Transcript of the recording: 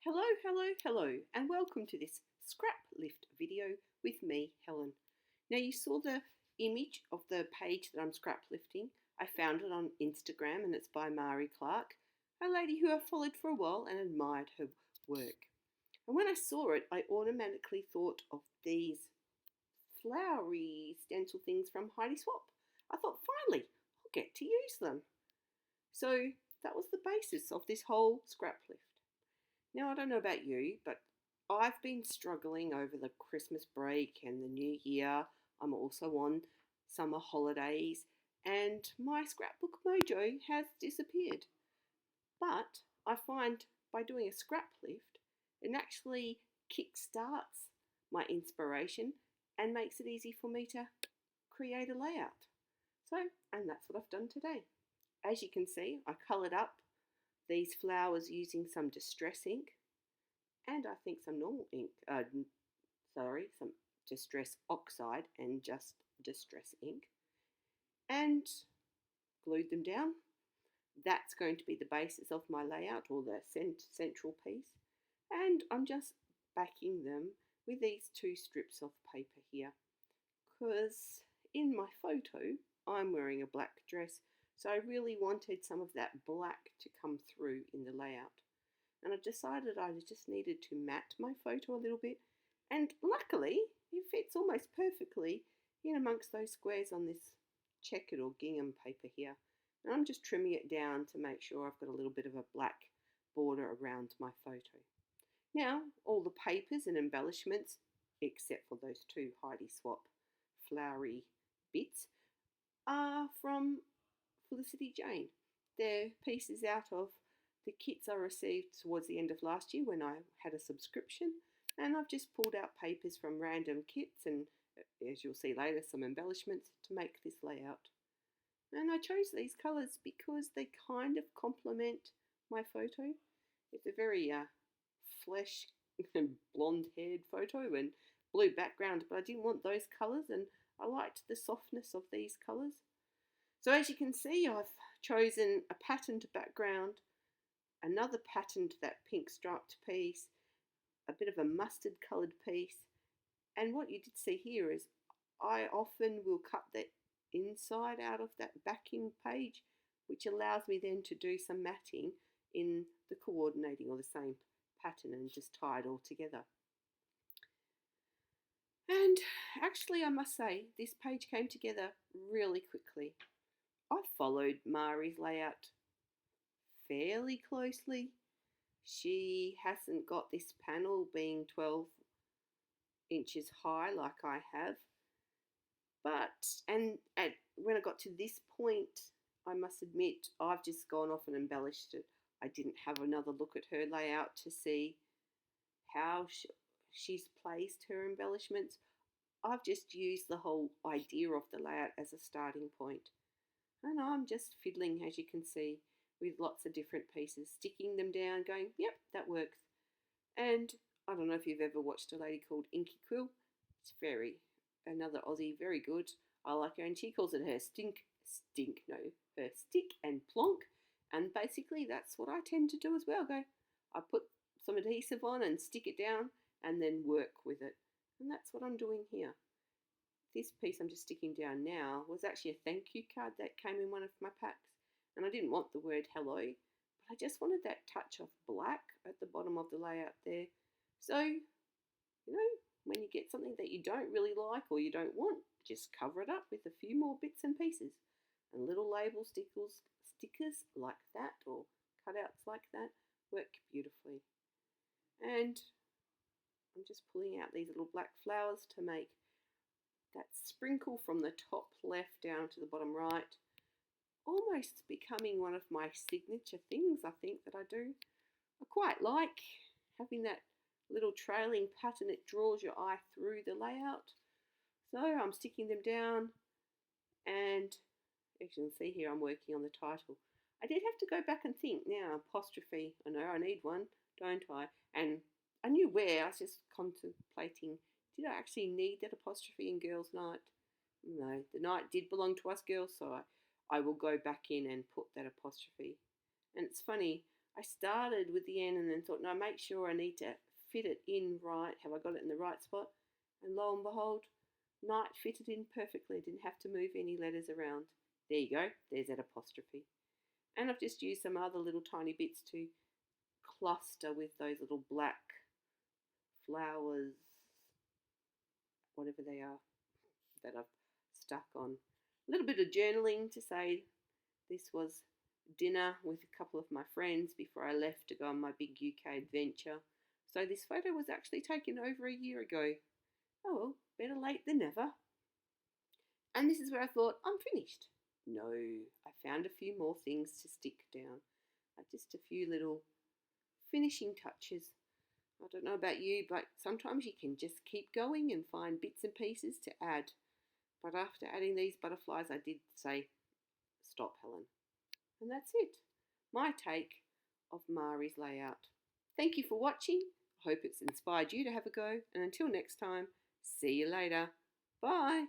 Hello, hello, hello, and welcome to this scrap lift video with me, Helen. Now, you saw the image of the page that I'm scrap lifting. I found it on Instagram and it's by Mari Clarke, a lady who I've followed for a while and admired her work. And when I saw it, I automatically thought of these flowery stencil things from Heidi Swap. I thought, finally, I'll get to use them. So that was the basis of this whole scrap lift. Now, I don't know about you, but I've been struggling over the Christmas break and the New Year. I'm also on summer holidays, and my scrapbook mojo has disappeared. But I find by doing a scrap lift, it actually kickstarts my inspiration and makes it easy for me to create a layout. So, and that's what I've done today. As you can see, I coloured up these flowers using some distress ink and I think some normal ink, some distress oxide and just distress ink, and glued them down. That's going to be the basis of my layout, or the central piece, and I'm just backing them with these two strips of paper here, because in my photo I'm wearing a black dress, so I really wanted some of that black to come through in the layout. And I decided I just needed to matte my photo a little bit, and luckily it fits almost perfectly in amongst those squares on this checkered or gingham paper here. And I'm just trimming it down to make sure I've got a little bit of a black border around my photo. Now, all the papers and embellishments, except for those two Heidi Swap flowery bits, are from Felicity Jane. They're pieces out of the kits I received towards the end of last year when I had a subscription, and I've just pulled out papers from random kits and, as you'll see later, some embellishments to make this layout. And I chose these colours because they kind of complement my photo. It's a very flesh and blonde-haired photo and blue background, but I didn't want those colours, and I liked the softness of these colours. So as you can see, I've chosen a patterned background, another patterned, that pink striped piece, a bit of a mustard coloured piece, and what you did see here is I often will cut the inside out of that backing page, which allows me then to do some matting in the coordinating or the same pattern and just tie it all together. And actually, I must say, this page came together really quickly. I followed Mari's layout fairly closely. She hasn't got this panel being 12 inches high like I have. When I got to this point, I must admit, I've just gone off and embellished it. I didn't have another look at her layout to see how she's placed her embellishments. I've just used the whole idea of the layout as a starting point. And I'm just fiddling, as you can see, with lots of different pieces, sticking them down, going, yep, that works. And I don't know if you've ever watched a lady called Inky Quill. It's another Aussie, very good. I like her, and she calls it her her stick and plonk. And basically that's what I tend to do as well. I put some adhesive on and stick it down and then work with it. And that's what I'm doing here. This piece I'm just sticking down now was actually a thank you card that came in one of my packs. And I didn't want the word hello, but I just wanted that touch of black at the bottom of the layout there. So, when you get something that you don't really like or you don't want, just cover it up with a few more bits and pieces. And little label stickers like that, or cutouts like that, work beautifully. And I'm just pulling out these little black flowers to make that sprinkle from the top left down to the bottom right, almost becoming one of my signature things, I think, that I do. I quite like having that little trailing pattern. It draws your eye through the layout. So I'm sticking them down, and as you can see here, I'm working on the title. I did have to go back and think, now, apostrophe, I know I need one, don't I? And I knew where. I was just contemplating, did I actually need that apostrophe in Girls' Night? No, the night did belong to us girls, so I will go back in and put that apostrophe. And it's funny, I started with the N and then thought, no, make sure I need to fit it in right. Have I got it in the right spot? And lo and behold, night fitted in perfectly. Didn't have to move any letters around. There you go. There's that apostrophe. And I've just used some other little tiny bits to cluster with those little black flowers, whatever they are, that I've stuck on. A little bit of journaling to say this was dinner with a couple of my friends before I left to go on my big UK adventure. So this photo was actually taken over a year ago. Oh well, better late than never. And this is where I thought, I'm finished. No, I found a few more things to stick down. Just a few little finishing touches. I don't know about you, but sometimes you can just keep going and find bits and pieces to add. But after adding these butterflies, I did say, stop, Helen. And that's it. My take of Mari's layout. Thank you for watching. I hope it's inspired you to have a go. And until next time, see you later. Bye.